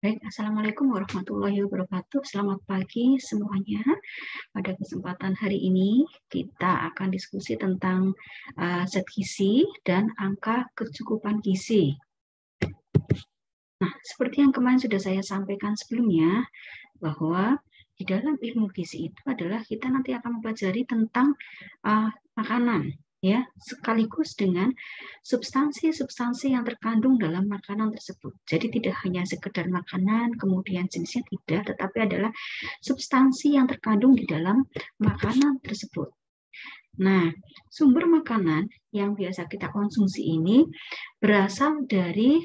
Baik, Assalamualaikum warahmatullahi wabarakatuh. Selamat pagi semuanya. Pada kesempatan hari ini, kita akan diskusi tentang zat gizi dan angka kecukupan gizi. Nah, seperti yang kemarin sudah saya sampaikan sebelumnya, bahwa di dalam ilmu gizi itu adalah kita nanti akan mempelajari tentang makanan, ya, sekaligus dengan substansi-substansi yang terkandung dalam makanan tersebut. Jadi tidak hanya sekedar makanan, kemudian jenisnya tidak, tetapi adalah substansi yang terkandung di dalam makanan tersebut. Nah, sumber makanan yang biasa kita konsumsi ini berasal dari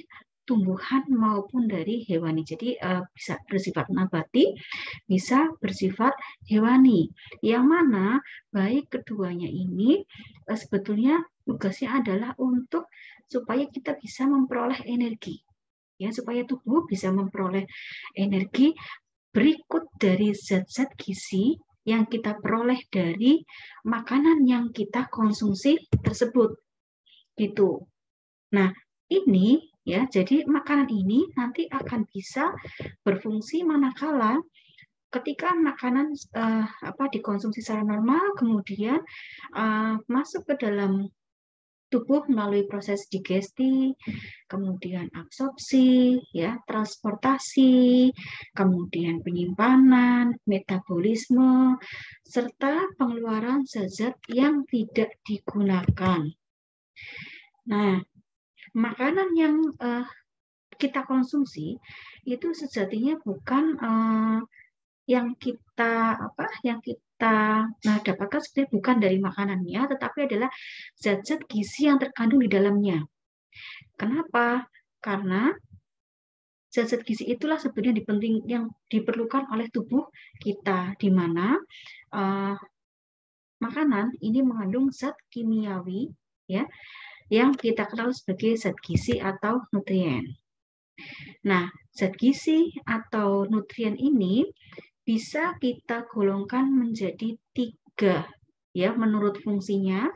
tumbuhan maupun dari hewani. Jadi bisa bersifat nabati, bisa bersifat hewani. Yang mana baik keduanya ini sebetulnya tugasnya adalah untuk supaya kita bisa memperoleh energi. Ya, supaya tubuh bisa memperoleh energi berikut dari zat-zat gizi yang kita peroleh dari makanan yang kita konsumsi tersebut. Gitu. Nah, ini ya, jadi makanan ini nanti akan bisa berfungsi manakala ketika makanan dikonsumsi secara normal, kemudian masuk ke dalam tubuh melalui proses digesti, kemudian absorpsi, ya, transportasi, kemudian penyimpanan, metabolisme, serta pengeluaran zat-zat yang tidak digunakan. Nah, makanan yang kita konsumsi itu sejatinya bukan yang kita dapatkan sebenarnya bukan dari makanannya, tetapi adalah zat-zat gizi yang terkandung di dalamnya. Kenapa? Karena zat-zat gizi itulah sebenarnya yang diperlukan oleh tubuh kita, di mana makanan ini mengandung zat kimiawi, ya, yang kita kenal sebagai zat gizi atau nutrien. Nah, zat gizi atau nutrien ini bisa kita golongkan menjadi 3, ya, menurut fungsinya,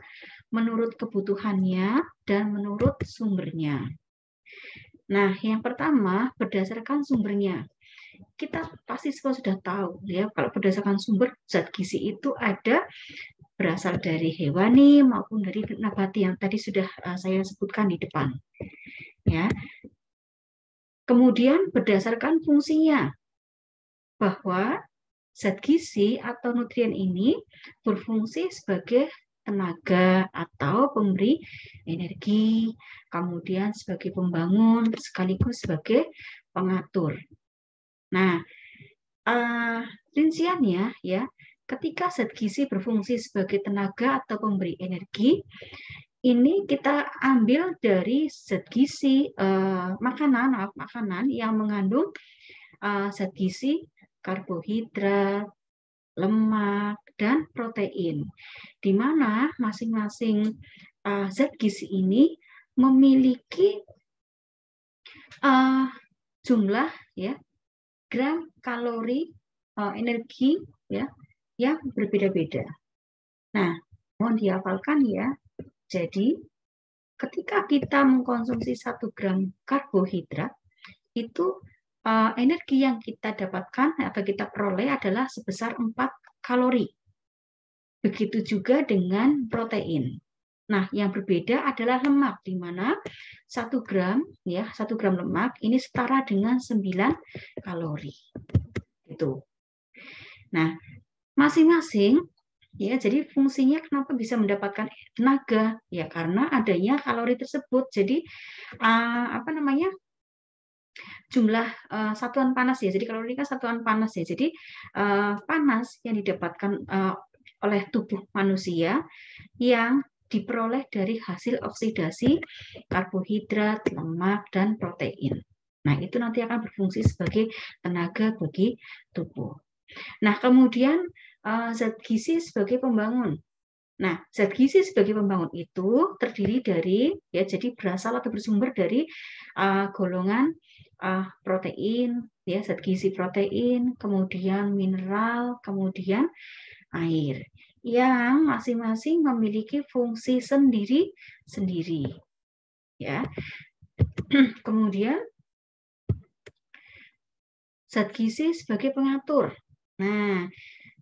menurut kebutuhannya, dan menurut sumbernya. Nah, yang pertama berdasarkan sumbernya. Kita pasti semua sudah tahu, ya, kalau berdasarkan sumber zat gizi itu ada berasal dari hewani maupun dari nabati yang tadi sudah saya sebutkan di depan, ya. Kemudian berdasarkan fungsinya, bahwa zat gizi atau nutrien ini berfungsi sebagai tenaga atau pemberi energi, kemudian sebagai pembangun, sekaligus sebagai pengatur. Nah, rinciannya, ya, ketika zat gizi berfungsi sebagai tenaga atau pemberi energi, ini kita ambil dari zat gizi makanan yang mengandung zat gizi karbohidrat, lemak, dan protein, di mana masing-masing zat gizi ini memiliki jumlah, ya, gram kalori energi, ya, yang berbeda-beda. Nah, mohon dihafalkan, ya. Jadi ketika kita mengkonsumsi 1 gram karbohidrat, itu energi yang kita dapatkan atau kita peroleh adalah sebesar 4 kalori. Begitu juga dengan protein. Nah, yang berbeda adalah lemak, di mana 1 gram, ya, 1 gram lemak ini setara dengan 9 kalori. Itu. Nah, masing-masing, ya, jadi fungsinya kenapa bisa mendapatkan tenaga? Ya, karena adanya kalori tersebut. Jadi jumlah satuan panas, ya. Jadi kalori kan satuan panas, ya. Jadi panas yang didapatkan oleh tubuh manusia yang diperoleh dari hasil oksidasi karbohidrat, lemak, dan protein. Nah, itu nanti akan berfungsi sebagai tenaga bagi tubuh. Nah, kemudian zat gizi sebagai pembangun. Nah, zat gizi sebagai pembangun itu terdiri dari, ya, jadi berasal atau bersumber dari golongan protein, ya, zat gizi protein, kemudian mineral, kemudian air, yang masing-masing memiliki fungsi sendiri-sendiri, ya. Kemudian zat gizi sebagai pengatur. Nah,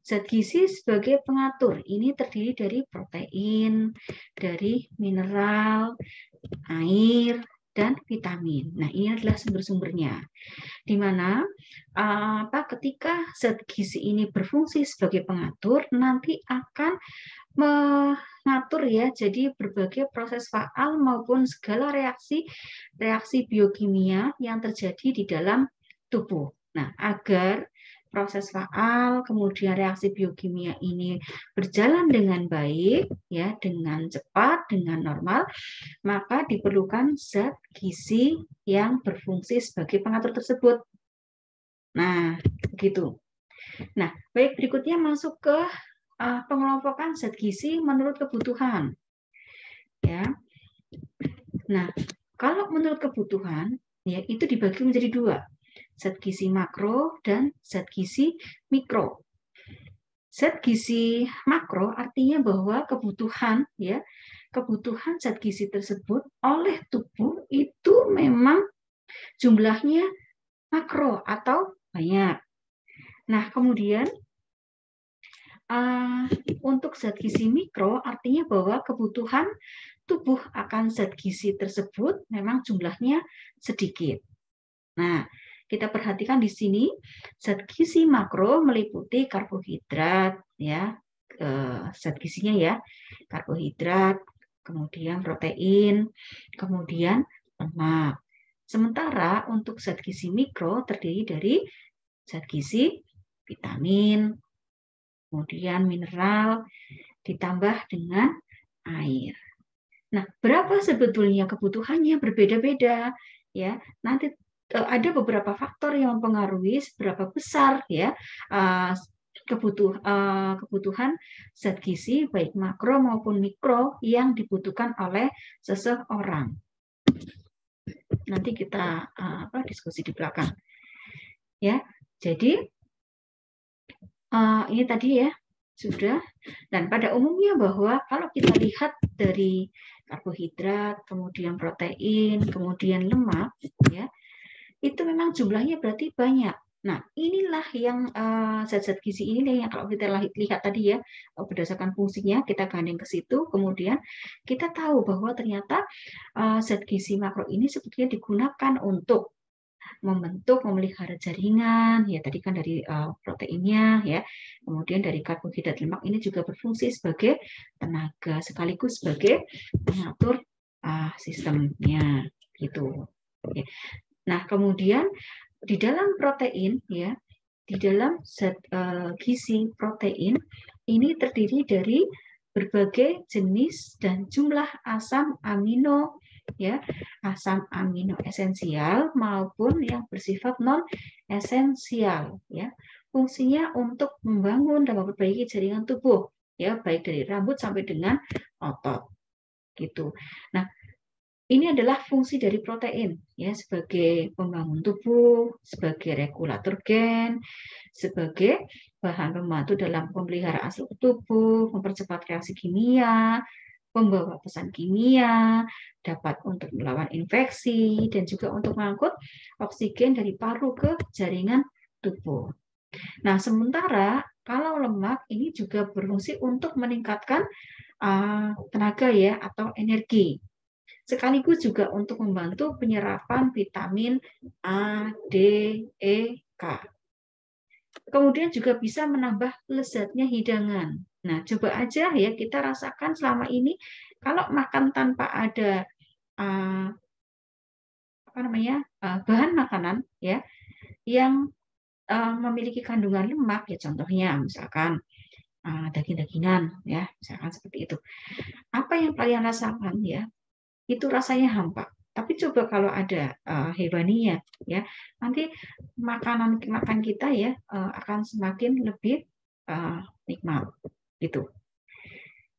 zat gizi sebagai pengatur ini terdiri dari protein, dari mineral, air, dan vitamin. Nah, ini adalah sumber-sumbernya. Di mana ketika zat gizi ini berfungsi sebagai pengatur, nanti akan mengatur ya, jadi berbagai proses faal maupun segala reaksi biokimia yang terjadi di dalam tubuh. Nah, agar proses faal kemudian reaksi biokimia ini berjalan dengan baik ya, dengan cepat, dengan normal, maka diperlukan zat gizi yang berfungsi sebagai pengatur tersebut. Nah, begitu. Nah, baik, berikutnya masuk ke pengelompokan zat gizi menurut kebutuhan. Ya. Nah, kalau menurut kebutuhan, ya itu dibagi menjadi dua, zat gizi makro dan zat gizi mikro. Zat gizi makro artinya bahwa kebutuhan zat gizi tersebut oleh tubuh itu memang jumlahnya makro atau banyak. Nah, kemudian untuk zat gizi mikro artinya bahwa kebutuhan tubuh akan zat gizi tersebut memang jumlahnya sedikit. Nah, kita perhatikan di sini zat gizi makro meliputi karbohidrat ya, zat gizinya ya, karbohidrat, kemudian protein, kemudian lemak. Sementara untuk zat gizi mikro terdiri dari zat gizi, vitamin, kemudian mineral, ditambah dengan air. Nah, berapa sebetulnya kebutuhannya berbeda-beda ya. Nanti ada beberapa faktor yang mempengaruhi seberapa besar ya kebutuhan zat gizi baik makro maupun mikro yang dibutuhkan oleh seseorang. Nanti kita diskusi di belakang. Ya, jadi ini tadi ya sudah. Dan pada umumnya bahwa kalau kita lihat dari karbohidrat, kemudian protein, kemudian lemak, ya itu memang jumlahnya berarti banyak. Nah, inilah yang zat-zat gizi ini yang kalau kita lihat tadi ya berdasarkan fungsinya kita gandeng ke situ, kemudian kita tahu bahwa ternyata zat gizi makro ini sebetulnya digunakan untuk membentuk, memelihara jaringan, ya tadi kan dari proteinnya, ya, kemudian dari karbohidrat, lemak ini juga berfungsi sebagai tenaga sekaligus sebagai pengatur sistemnya, gitu. Ya. Nah, kemudian di dalam protein, ya, di dalam zat gizi protein ini terdiri dari berbagai jenis dan jumlah asam amino ya, asam amino esensial maupun yang bersifat non esensial ya. Fungsinya untuk membangun dan memperbaiki jaringan tubuh ya, baik dari rambut sampai dengan otot. Gitu. Nah, ini adalah fungsi dari protein ya, sebagai pembangun tubuh, sebagai regulator gen, sebagai bahan pembantu dalam pemeliharaan struktur tubuh, mempercepat reaksi kimia, membawa pesan kimia, dapat untuk melawan infeksi, dan juga untuk mengangkut oksigen dari paru ke jaringan tubuh. Nah, sementara kalau lemak ini juga berfungsi untuk meningkatkan tenaga ya atau energi. Sekaligus juga untuk membantu penyerapan vitamin A, D, E, K. Kemudian juga bisa menambah lezatnya hidangan. Nah, coba aja ya kita rasakan selama ini kalau makan tanpa ada bahan makanan ya yang memiliki kandungan lemak ya, contohnya misalkan daging-dagingan ya, misalkan seperti itu. Apa yang kalian rasakan ya? Itu rasanya hampa. Tapi coba kalau ada hewaninya ya, nanti makanan kita ya akan semakin lebih nikmat gitu.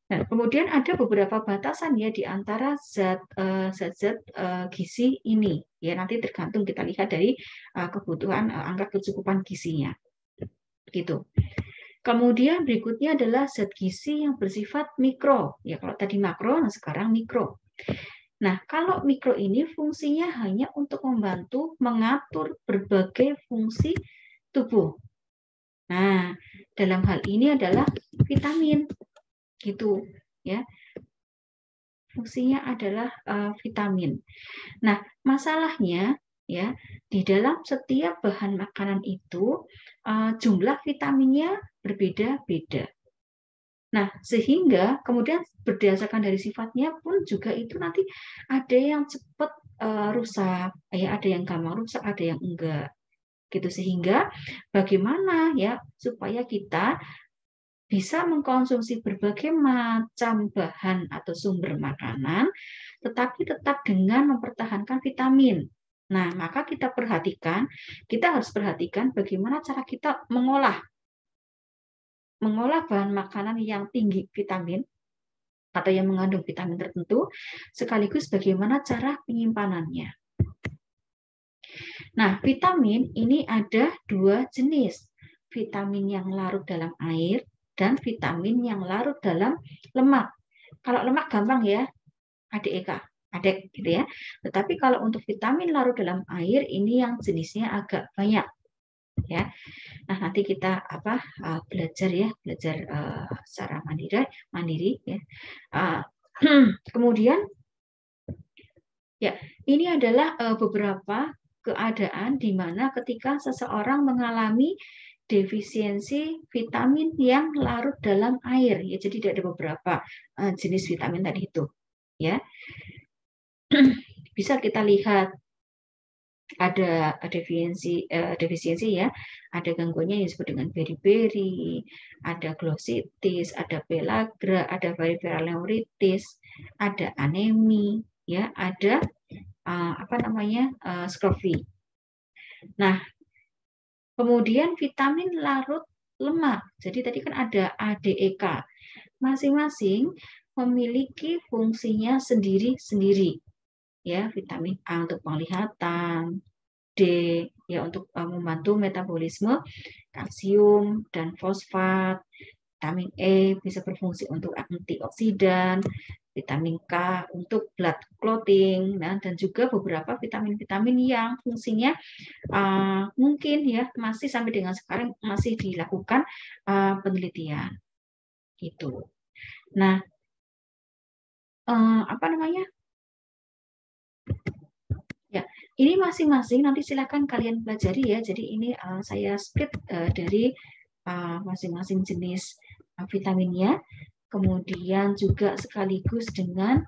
Nah, kemudian ada beberapa batasan ya di antara zat-zat gizi ini ya, nanti tergantung kita lihat dari kebutuhan angka kecukupan gizinya gitu. Kemudian berikutnya adalah zat gizi yang bersifat mikro ya, kalau tadi makro, nah sekarang mikro. Nah, kalau mikro ini fungsinya hanya untuk membantu mengatur berbagai fungsi tubuh. Nah, dalam hal ini adalah vitamin, gitu ya. Fungsinya adalah vitamin. Nah, masalahnya ya di dalam setiap bahan makanan itu jumlah vitaminnya berbeda-beda. Nah, sehingga kemudian berdasarkan dari sifatnya pun juga itu nanti ada yang cepat rusak, ya ada yang gampang rusak, ada yang enggak. Gitu sehingga bagaimana ya supaya kita bisa mengkonsumsi berbagai macam bahan atau sumber makanan, tetapi tetap dengan mempertahankan vitamin. Nah, maka kita harus perhatikan bagaimana cara kita mengolah bahan makanan yang tinggi vitamin atau yang mengandung vitamin tertentu, sekaligus bagaimana cara penyimpanannya. Nah, vitamin ini ada dua jenis, vitamin yang larut dalam air dan vitamin yang larut dalam lemak. Kalau lemak gampang ya, adek gitu ya. Tetapi kalau untuk vitamin larut dalam air ini yang jenisnya agak banyak ya. Nah, nanti kita belajar secara mandiri ya. Kemudian ya, ini adalah beberapa keadaan di mana ketika seseorang mengalami defisiensi vitamin yang larut dalam air ya, jadi ada beberapa jenis vitamin tadi itu ya. Bisa kita lihat ada defisiensi ya, ada gangguannya yang disebut dengan beriberi, ada glossitis, ada pellagra, ada peripheral neuritis, ada anemi ya, ada scurvy. Nah, kemudian vitamin larut lemak. Jadi tadi kan ada ADEK. Masing-masing memiliki fungsinya sendiri-sendiri. Ya, vitamin A untuk penglihatan, D ya untuk membantu metabolisme kalsium dan fosfat. Vitamin E bisa berfungsi untuk antioksidan, vitamin K untuk blood clotting, nah, dan juga beberapa vitamin-vitamin yang fungsinya mungkin ya masih sampai dengan sekarang masih dilakukan penelitian gitu. Nah, ya, ini masing-masing nanti silakan kalian pelajari ya. Jadi ini saya split dari masing-masing jenis vitaminnya. Kemudian juga sekaligus dengan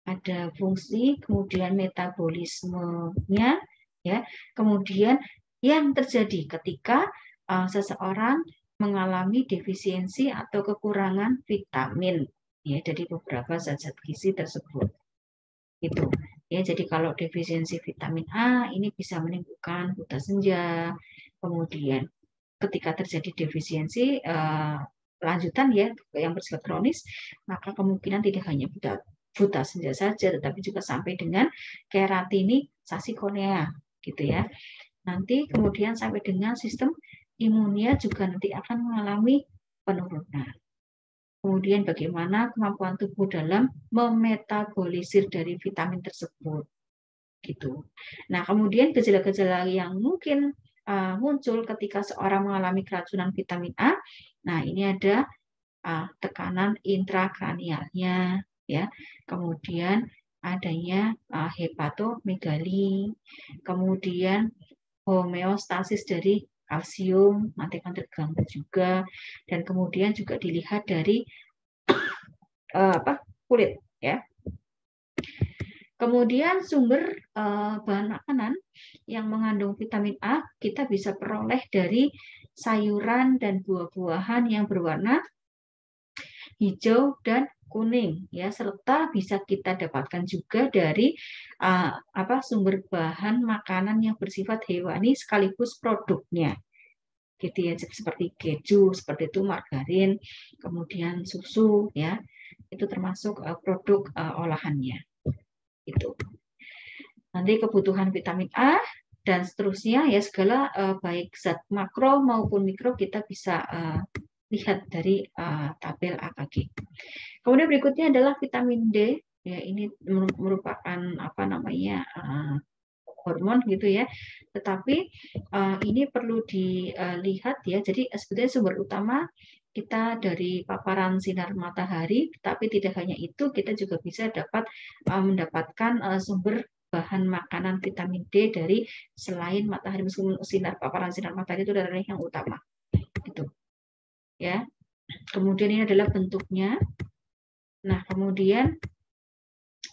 ada fungsi, kemudian metabolismenya, ya. Kemudian yang terjadi ketika seseorang mengalami defisiensi atau kekurangan vitamin ya dari beberapa zat-zat gizi tersebut. Itu ya, jadi kalau defisiensi vitamin A ini bisa menimbulkan buta senja. Kemudian ketika terjadi defisiensi lanjutan ya yang bersifat kronis, maka kemungkinan tidak hanya buta senja saja, tetapi juga sampai dengan keratinisasi kornea gitu ya. Nanti kemudian sampai dengan sistem imunnya juga nanti akan mengalami penurunan. Kemudian bagaimana kemampuan tubuh dalam memetabolisir dari vitamin tersebut gitu. Nah, kemudian gejala-gejala yang mungkin muncul ketika seorang mengalami keracunan vitamin A. Nah, ini ada tekanan intrakranialnya, ya. Kemudian adanya hepatomegali, kemudian homeostasis dari kalsium nanti akan terganggu juga, dan kemudian juga dilihat dari kulit, ya. Kemudian sumber bahan makanan yang mengandung vitamin A kita bisa peroleh dari sayuran dan buah-buahan yang berwarna hijau dan kuning ya, serta bisa kita dapatkan juga dari sumber bahan makanan yang bersifat hewani sekaligus produknya gitu ya, seperti keju, seperti itu margarin, kemudian susu ya, itu termasuk produk olahannya. Itu nanti kebutuhan vitamin A dan seterusnya ya, segala baik zat makro maupun mikro kita bisa lihat dari tabel AKG. Kemudian berikutnya adalah vitamin D ya, ini merupakan hormon gitu ya. Tetapi ini perlu dilihat ya. Jadi sebetulnya sumber utama kita dari paparan sinar matahari, tapi tidak hanya itu, kita juga bisa mendapatkan sumber bahan makanan vitamin D dari selain matahari, meskipun paparan sinar matahari itu adalah yang utama. Gitu. Ya. Kemudian ini adalah bentuknya. Nah, kemudian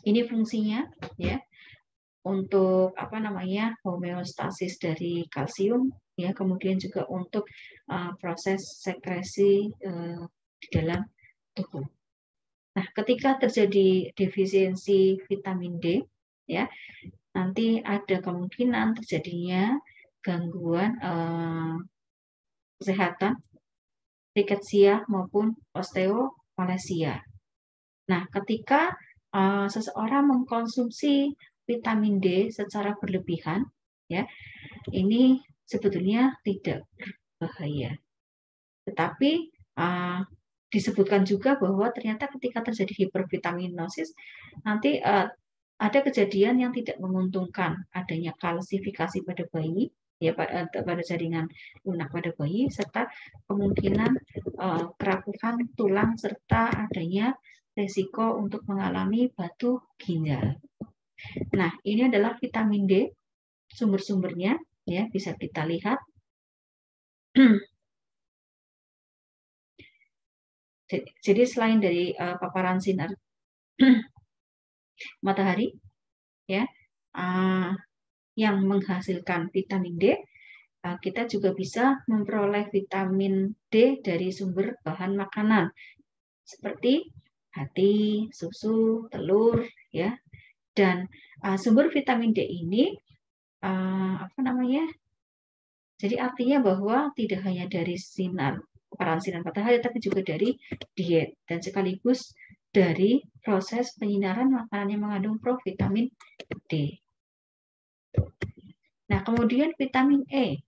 ini fungsinya ya. Untuk homeostasis dari kalsium ya, kemudian juga untuk proses sekresi di dalam tubuh. Nah, ketika terjadi defisiensi vitamin D ya, nanti ada kemungkinan terjadinya gangguan kesehatan riketsia maupun osteomalacia. Nah, ketika seseorang mengkonsumsi vitamin D secara berlebihan, ya, ini sebetulnya tidak berbahaya. Tetapi disebutkan juga bahwa ternyata ketika terjadi hipervitaminosis, nanti ada kejadian yang tidak menguntungkan, adanya kalsifikasi pada bayi, ya, pada jaringan lunak pada bayi, serta kemungkinan kerapuhan tulang serta adanya resiko untuk mengalami batu ginjal. Nah, ini adalah vitamin D, sumber-sumbernya, ya, bisa kita lihat. Jadi selain dari paparan sinar matahari, ya, yang menghasilkan vitamin D, kita juga bisa memperoleh vitamin D dari sumber bahan makanan seperti hati, susu, telur, ya. Dan sumber vitamin D ini jadi artinya bahwa tidak hanya dari paparan sinar matahari, tapi juga dari diet dan sekaligus dari proses penyinaran makanan yang mengandung provitamin D. Nah, kemudian vitamin E.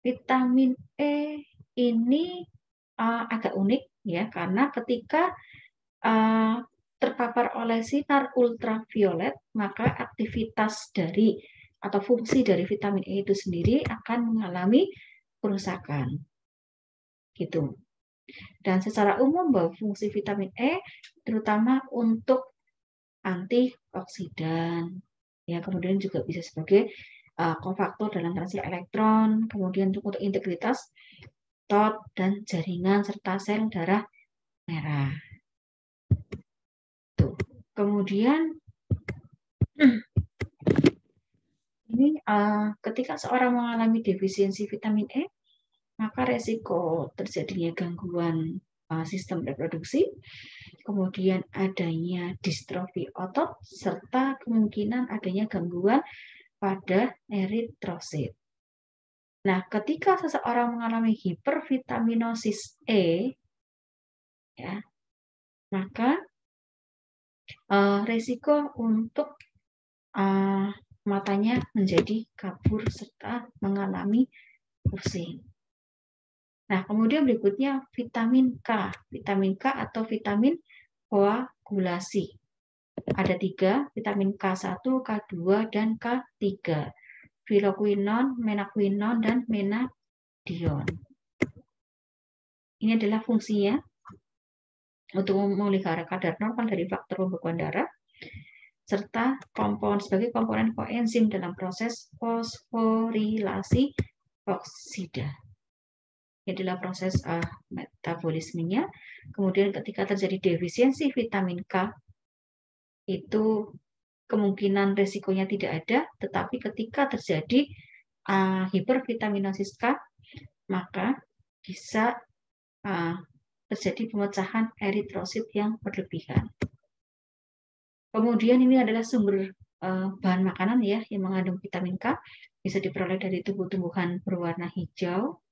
Vitamin E ini agak unik ya, karena ketika terpapar oleh sinar ultraviolet, maka aktivitas dari atau fungsi dari vitamin E itu sendiri akan mengalami kerusakan. Gitu. Dan secara umum bahwa fungsi vitamin E terutama untuk antioksidan, ya, kemudian juga bisa sebagai kofaktor dalam transfer elektron, kemudian untuk integritas tot dan jaringan serta sel darah merah. Tuh. Kemudian ini ketika seorang mengalami defisiensi vitamin E, maka resiko terjadinya gangguan sistem reproduksi, kemudian adanya distrofi otot, serta kemungkinan adanya gangguan pada eritrosit. Nah, ketika seseorang mengalami hipervitaminosis E, ya, maka resiko untuk matanya menjadi kabur serta mengalami pusing. Nah, kemudian berikutnya vitamin K. Vitamin K atau vitamin koagulasi. Ada 3, vitamin K1, K2, dan K3. Phylloquinone, menaquinone, dan menadion. Ini adalah fungsinya untuk memelihara kadar normal dari faktor pembekuan darah, serta sebagai komponen koenzim dalam proses fosforilasi oksida. Ini adalah proses metabolismenya. Kemudian ketika terjadi defisiensi vitamin K, itu kemungkinan resikonya tidak ada, tetapi ketika terjadi hipervitaminosis K, maka bisa terjadi pemecahan eritrosit yang berlebihan. Kemudian ini adalah sumber bahan makanan ya yang mengandung vitamin K, bisa diperoleh dari tumbuh-tumbuhan berwarna hijau,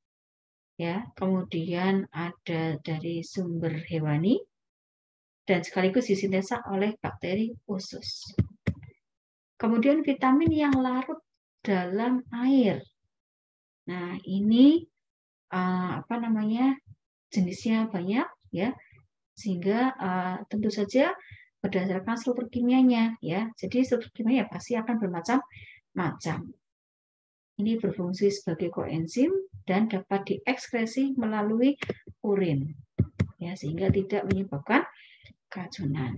ya. Kemudian ada dari sumber hewani dan sekaligus disintesa oleh bakteri usus. Kemudian vitamin yang larut dalam air. Nah, ini jenisnya banyak ya, sehingga tentu saja berdasarkan struktur kimianya ya. Jadi struktur kimia pasti akan bermacam-macam. Ini berfungsi sebagai koenzim dan dapat diekskresi melalui urin ya, sehingga tidak menyebabkan keracunan.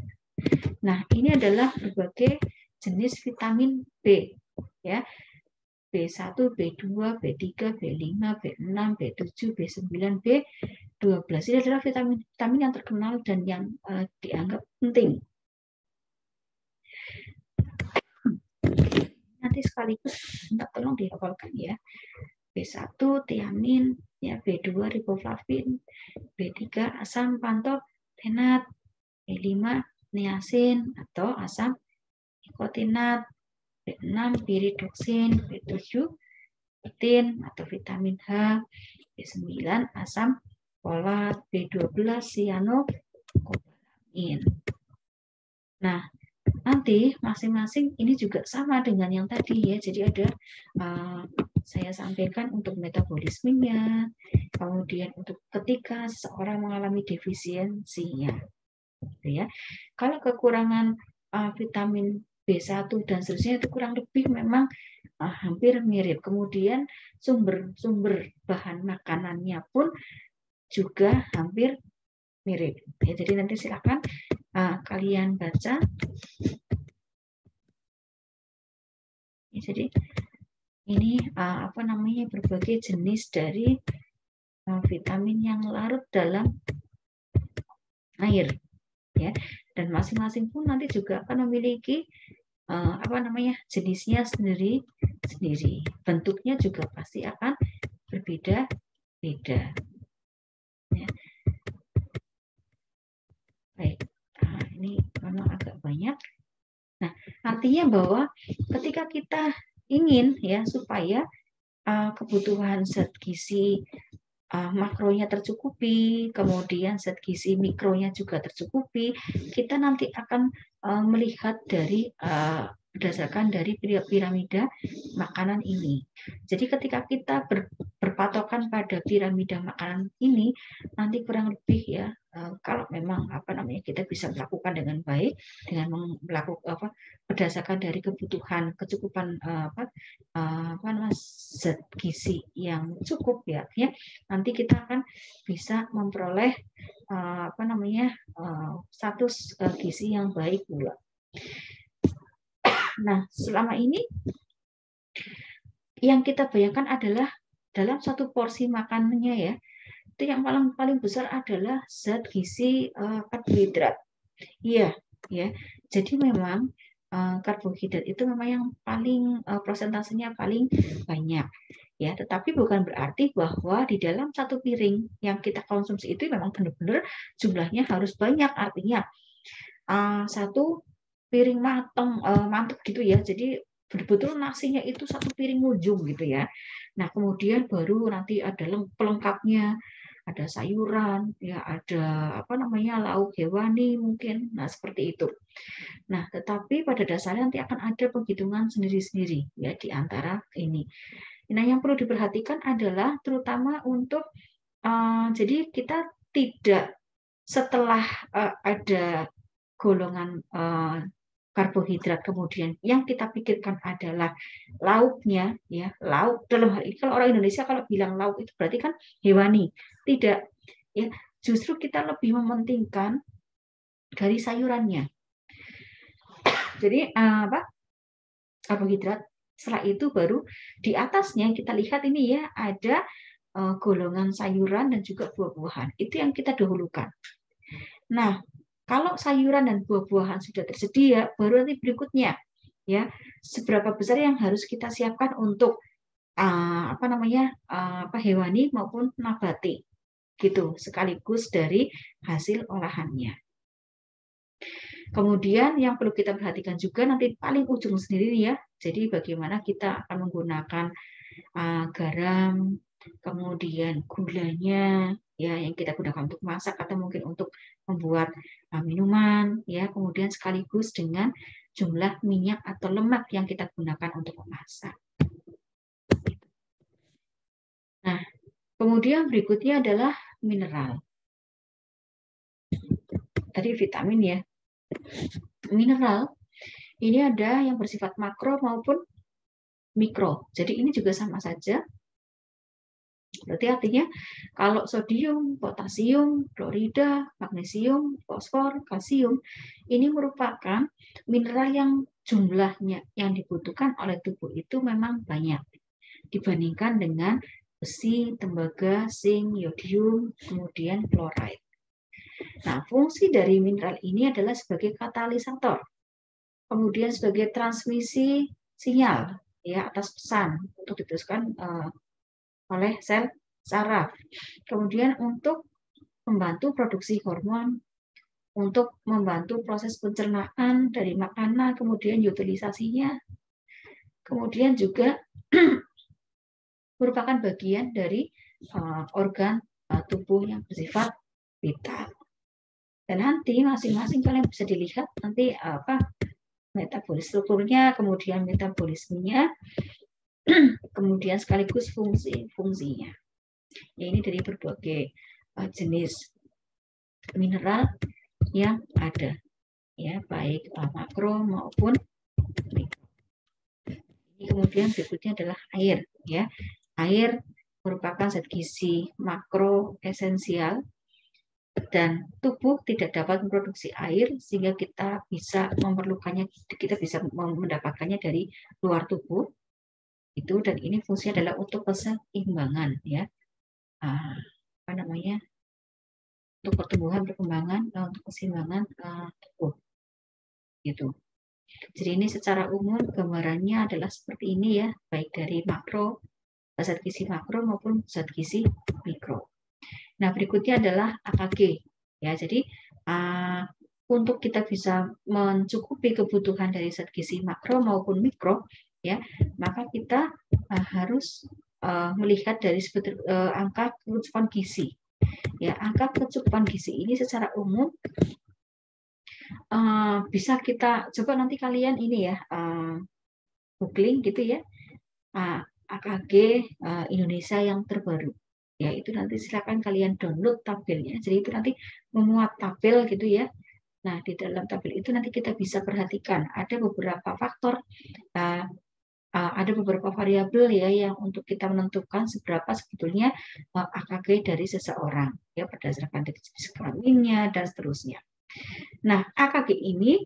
Nah, ini adalah berbagai jenis vitamin B ya. B1, B2, B3, B5, B6, B7, B9, B12. Ini adalah vitamin-vitamin yang terkenal dan yang dianggap penting. Nanti sekaligus minta tolong dihafalkan ya. B1 tiamin, ya B2 riboflavin, B3 asam pantotenat, B5 niacin atau asam nikotinat, B6 piridoksin, B7 pektin atau vitamin H, B9 asam folat, B12 cyanokobalamin. Nah, nanti masing-masing ini juga sama dengan yang tadi ya. Jadi ada saya sampaikan untuk metabolismenya, kemudian untuk ketika seseorang mengalami defisiensinya. Ya. Kalau kekurangan vitamin B1 dan seterusnya itu kurang lebih memang hampir mirip. Kemudian sumber bahan makanannya pun juga hampir mirip. Ya, jadi nanti silakan kalian baca. Ya, jadi ini apa namanya berbagai jenis dari vitamin yang larut dalam air, ya. Dan masing-masing pun nanti juga akan memiliki apa namanya jenisnya sendiri. Bentuknya juga pasti akan berbeda-beda. Ya. Baik, ini memang agak banyak. Nah, artinya bahwa ketika kita ingin ya supaya kebutuhan zat gizi makronya tercukupi, kemudian zat gizi mikronya juga tercukupi, kita nanti akan melihat dari berdasarkan dari piramida makanan ini. Jadi ketika kita berpatokan pada piramida makanan ini, nanti kurang lebih ya kalau memang apa namanya kita bisa melakukan dengan baik dengan melakukan berdasarkan dari kebutuhan kecukupan zat gizi yang cukup ya, nanti kita akan bisa memperoleh apa namanya status gizi yang baik pula. Nah, selama ini yang kita bayangkan adalah dalam satu porsi makanannya ya, itu yang paling besar adalah zat gizi karbohidrat. Iya, ya. Jadi memang karbohidrat itu memang yang paling persentasenya paling banyak. Ya, tetapi bukan berarti bahwa di dalam satu piring yang kita konsumsi itu memang benar-benar jumlahnya harus banyak. Artinya satu piring mantep gitu ya. Jadi betul-betul nasinya itu satu piring ujung gitu ya. Nah, kemudian baru nanti ada pelengkapnya, ada sayuran, ya ada apa namanya lauk hewani mungkin. Nah, seperti itu. Nah, tetapi pada dasarnya nanti akan ada penghitungan sendiri-sendiri ya di antara ini. Nah, yang perlu diperhatikan adalah terutama untuk jadi kita tidak setelah ada golongan karbohidrat kemudian yang kita pikirkan adalah lauknya ya, lauk dalam hal ini kalau orang Indonesia kalau bilang lauk itu berarti kan hewani. Tidak ya, justru kita lebih mementingkan dari sayurannya. Jadi apa? Karbohidrat. Setelah itu baru di atasnya kita lihat ini ya ada golongan sayuran dan juga buah-buahan. Itu yang kita dahulukan. Nah, kalau sayuran dan buah-buahan sudah tersedia, baru nanti berikutnya ya seberapa besar yang harus kita siapkan untuk apa namanya hewani maupun nabati gitu sekaligus dari hasil olahannya. Kemudian yang perlu kita perhatikan juga nanti paling ujung sendiri ya. Jadi bagaimana kita akan menggunakan garam, kemudian gulanya ya yang kita gunakan untuk masak atau mungkin untuk membuat minuman ya, kemudian sekaligus dengan jumlah minyak atau lemak yang kita gunakan untuk memasak. Nah, kemudian berikutnya adalah mineral. Tadi vitamin ya. Mineral ini ada yang bersifat makro maupun mikro. Jadi ini juga sama saja. Berarti artinya kalau sodium, potasium, klorida, magnesium, fosfor, kalsium ini merupakan mineral yang jumlahnya yang dibutuhkan oleh tubuh itu memang banyak dibandingkan dengan besi, tembaga, zinc, yodium, kemudian fluoride. Nah, fungsi dari mineral ini adalah sebagai katalisator, kemudian sebagai transmisi sinyal ya atas pesan untuk diteruskan oleh sel saraf. Kemudian untuk membantu produksi hormon, untuk membantu proses pencernaan dari makanan, kemudian utilisasinya. Kemudian juga merupakan bagian dari organ tubuh yang bersifat vital. Dan nanti masing-masing kalian bisa dilihat nanti metabolis strukturnya, kemudian metabolismenya, kemudian sekaligus fungsinya. Ya, ini dari berbagai jenis mineral yang ada, ya baik makro maupun mikro. Ini kemudian berikutnya adalah air, ya. Air merupakan zat gizi makro esensial dan tubuh tidak dapat memproduksi air sehingga kita bisa memerlukannya, kita bisa mendapatkannya dari luar tubuh itu, dan ini fungsinya adalah untuk keseimbangan ya apa namanya untuk pertumbuhan perkembangan untuk keseimbangan tubuh gitu. Jadi ini secara umum gambarannya adalah seperti ini ya, baik dari makro zat gizi makro maupun zat gizi mikro. Nah, berikutnya adalah AKG. Ya, jadi untuk kita bisa mencukupi kebutuhan dari zat gizi makro maupun mikro, ya, maka kita harus melihat dari angka kecukupan gizi. Ya, angka kecukupan gizi ini secara umum bisa kita coba nanti kalian ini ya googling gitu ya, AKG Indonesia yang terbaru. Ya, itu nanti silakan kalian download tabelnya. Jadi itu nanti memuat tabel gitu ya. Nah, di dalam tabel itu nanti kita bisa perhatikan ada beberapa faktor, ada beberapa variabel ya yang untuk kita menentukan seberapa sebetulnya AKG dari seseorang ya berdasarkan jenis kelaminnya dan seterusnya. Nah, AKG ini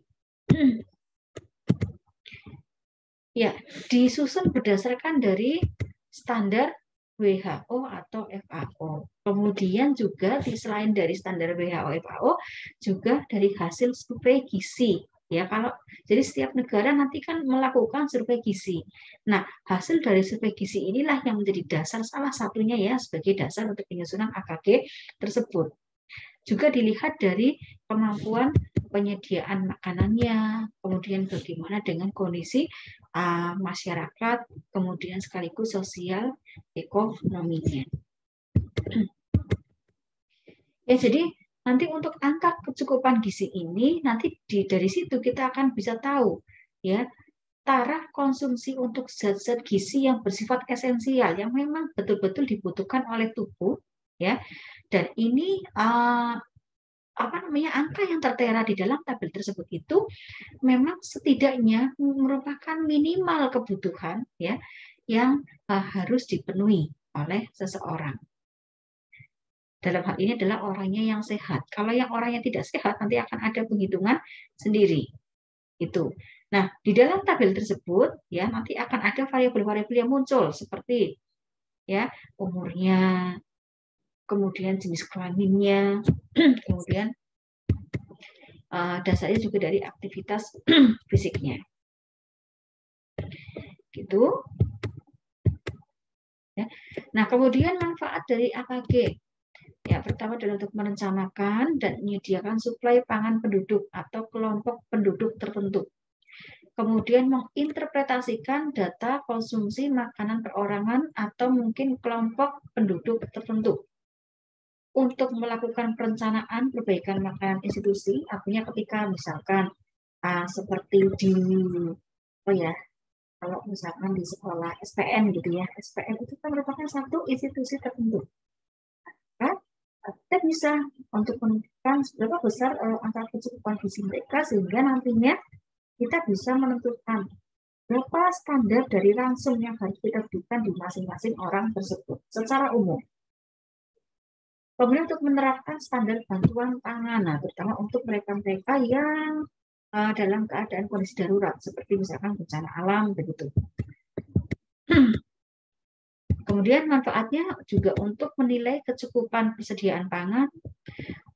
ya disusun berdasarkan dari standar WHO atau FAO. Kemudian juga selain dari standar WHO FAO juga dari hasil survei gizi. Ya, kalau jadi setiap negara nanti kan melakukan survei gizi. Nah, hasil dari survei gizi inilah yang menjadi dasar salah satunya ya sebagai dasar untuk penyusunan AKG tersebut. Juga dilihat dari kemampuan penyediaan makanannya, kemudian bagaimana dengan kondisi masyarakat, kemudian sekaligus sosial ekonominya. Ya, jadi nanti untuk angka kecukupan gizi ini nanti dari situ kita akan bisa tahu ya taraf konsumsi untuk zat-zat gizi yang bersifat esensial yang memang betul-betul dibutuhkan oleh tubuh ya. Dan ini angka yang tertera di dalam tabel tersebut itu memang setidaknya merupakan minimal kebutuhan ya yang harus dipenuhi oleh seseorang. Dalam hal ini adalah orangnya yang sehat. Kalau yang orangnya tidak sehat nanti akan ada penghitungan sendiri. Itu. Nah, di dalam tabel tersebut ya nanti akan ada variabel-variabel yang muncul seperti ya umurnya, kemudian jenis kelaminnya, kemudian dasarnya juga dari aktivitas fisiknya. Gitu. Ya. Nah, kemudian manfaat dari AKG. Ya, pertama adalah untuk merencanakan dan menyediakan suplai pangan penduduk atau kelompok penduduk tertentu. Kemudian menginterpretasikan data konsumsi makanan perorangan atau mungkin kelompok penduduk tertentu. Untuk melakukan perencanaan perbaikan makanan institusi, artinya ketika misalkan seperti di kalau misalkan di sekolah SPN gitu ya, SPN itu kan merupakan satu institusi tertentu. Nah, kita bisa untuk menentukan seberapa besar angka kecukupan gizi mereka, sehingga nantinya kita bisa menentukan berapa standar dari ransum yang harus kita berikan di masing-masing orang tersebut secara umum. Kemudian untuk menerapkan standar bantuan pangan, terutama untuk mereka-mereka yang dalam keadaan kondisi darurat, seperti misalkan bencana alam, begitu. Kemudian manfaatnya juga untuk menilai kecukupan persediaan pangan,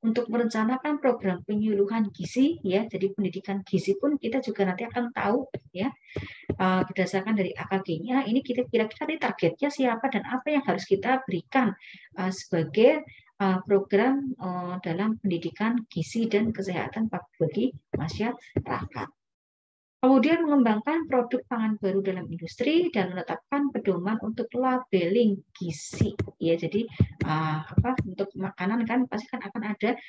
untuk merencanakan program penyuluhan gizi, ya. Jadi pendidikan gizi pun kita juga nanti akan tahu, ya, berdasarkan dari AKG-nya, ini kira-kira targetnya siapa dan apa yang harus kita berikan sebagai program dalam pendidikan gizi dan kesehatan bagi masyarakat. Kemudian mengembangkan produk pangan baru dalam industri dan menetapkan pedoman untuk labeling gizi. Ya, jadi untuk makanan kan pasti kan akan ada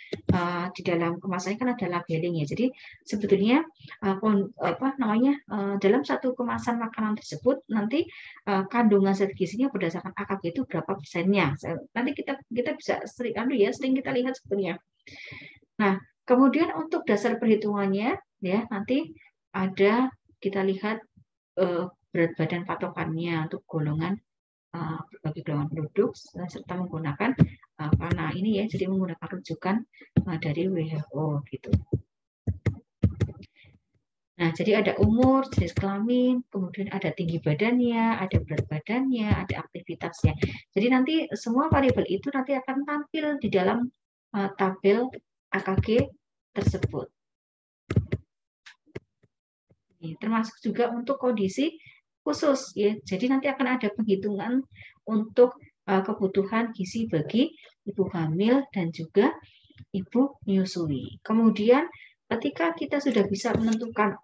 di dalam kemasannya kan ada labeling ya. Jadi sebetulnya dalam satu kemasan makanan tersebut nanti kandungan zat gizinya berdasarkan AKG itu berapa persennya. Nanti kita bisa sering kita lihat sebetulnya. Nah, kemudian untuk dasar perhitungannya ya nanti ada kita lihat berat badan patokannya untuk golongan berbagai golongan produk serta menggunakan karena ini ya, jadi menggunakan rujukan dari WHO gitu. Nah, jadi ada umur, jenis kelamin, kemudian ada tinggi badannya, ada berat badannya, ada aktivitasnya. Jadi nanti semua variabel itu nanti akan tampil di dalam tabel AKG tersebut. Termasuk juga untuk kondisi khusus ya. Jadi nanti akan ada penghitungan untuk kebutuhan gizi bagi ibu hamil dan juga ibu menyusui. Kemudian ketika kita sudah bisa menentukan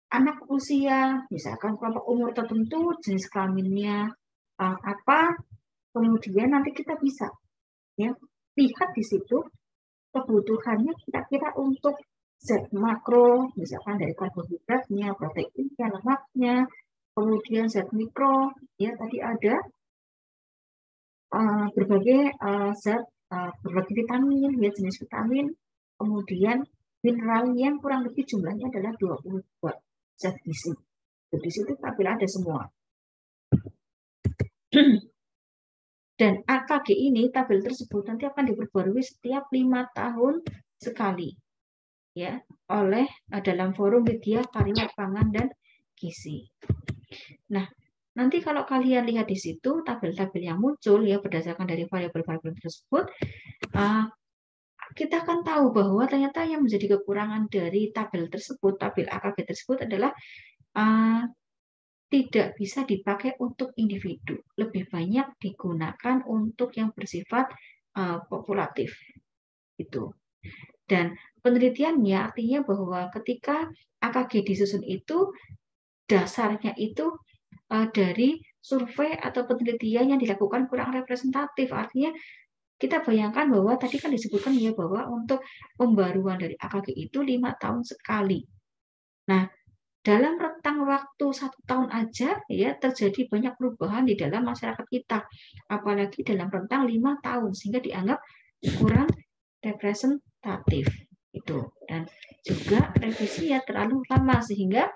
anak usia misalkan kelompok umur tertentu, jenis kelaminnya apa, kemudian nanti kita bisa ya lihat di situ kebutuhannya kira-kira untuk zat makro, misalkan dari karbohidratnya, proteinnya, lemaknya, kemudian zat mikro, ya tadi ada berbagai zat, berbagai vitamin, ya jenis vitamin, kemudian mineral yang kurang lebih jumlahnya adalah 22 zat gizi. Di situ tabel ada semua. Dan AKG ini, tabel tersebut nanti akan diperbarui setiap 5 tahun sekali. Ya, oleh dalam forum media karya pangan dan gizi. Nah, nanti kalau kalian lihat di situ tabel-tabel yang muncul ya berdasarkan dari variabel-variabel tersebut, kita akan tahu bahwa ternyata yang menjadi kekurangan dari tabel tersebut, tabel AKG tersebut adalah tidak bisa dipakai untuk individu, lebih banyak digunakan untuk yang bersifat populatif, itu. Dan penelitiannya artinya bahwa ketika AKG disusun itu dasarnya itu dari survei atau penelitian yang dilakukan kurang representatif. Artinya kita bayangkan bahwa tadi kan disebutkan ya bahwa untuk pembaruan dari AKG itu 5 tahun sekali. Nah, dalam rentang waktu 1 tahun aja ya terjadi banyak perubahan di dalam masyarakat kita, apalagi dalam rentang 5 tahun sehingga dianggap kurang representatif itu. Dan juga revisinya terlalu lama sehingga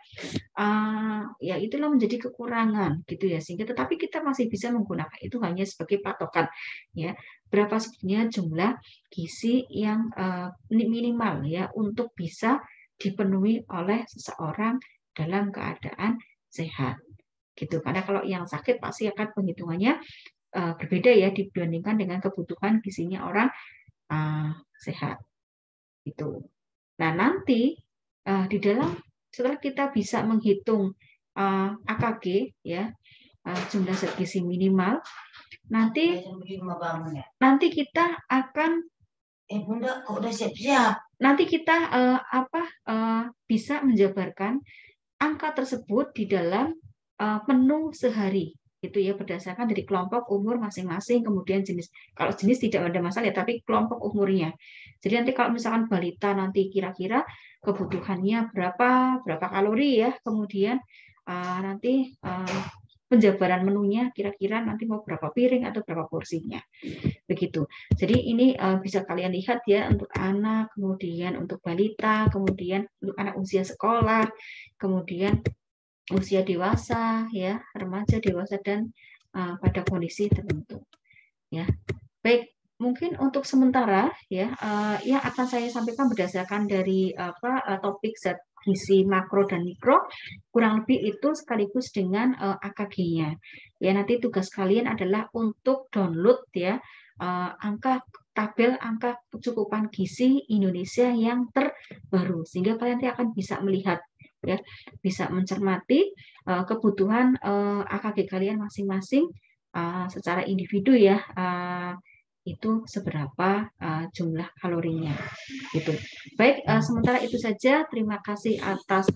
ya itulah menjadi kekurangan gitu ya, sehingga tetapi kita masih bisa menggunakan itu hanya sebagai patokan ya berapa sebenarnya jumlah gizi yang minimal ya untuk bisa dipenuhi oleh seseorang dalam keadaan sehat gitu. Karena kalau yang sakit pasti akan penghitungannya berbeda ya dibandingkan dengan kebutuhan gizinya orang sehat itu. Nah, nanti di dalam setelah kita bisa menghitung AKG ya jumlah zat gizi minimal, nanti kita akan Bunda kok udah siap-siap. Nanti kita bisa menjabarkan angka tersebut di dalam menu sehari gitu ya berdasarkan dari kelompok umur masing-masing, kemudian jenis, kalau jenis tidak ada masalah ya, tapi kelompok umurnya. Jadi nanti kalau misalkan balita nanti kira-kira kebutuhannya berapa kalori ya, kemudian nanti penjabaran menunya kira-kira nanti mau berapa piring atau berapa porsinya. Begitu. Jadi ini bisa kalian lihat ya untuk anak, kemudian untuk balita, kemudian untuk anak usia sekolah, kemudian usia dewasa ya, remaja, dewasa, dan pada kondisi tertentu ya. Baik, mungkin untuk sementara ya yang akan saya sampaikan berdasarkan dari topik zat gizi makro dan mikro kurang lebih itu sekaligus dengan AKG-nya. Ya, nanti tugas kalian adalah untuk download ya tabel angka kecukupan gizi Indonesia yang terbaru sehingga kalian nanti akan bisa melihat ya, bisa mencermati kebutuhan AKG kalian masing-masing secara individu ya, itu seberapa jumlah kalorinya gitu. Baik, sementara itu saja. Terima kasih atas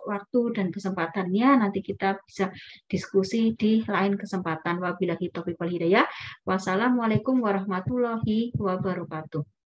waktu dan kesempatannya. Nanti kita bisa diskusi di lain kesempatan. Wabillahi taufiq wal hidayah. Wassalamualaikum warahmatullahi wabarakatuh.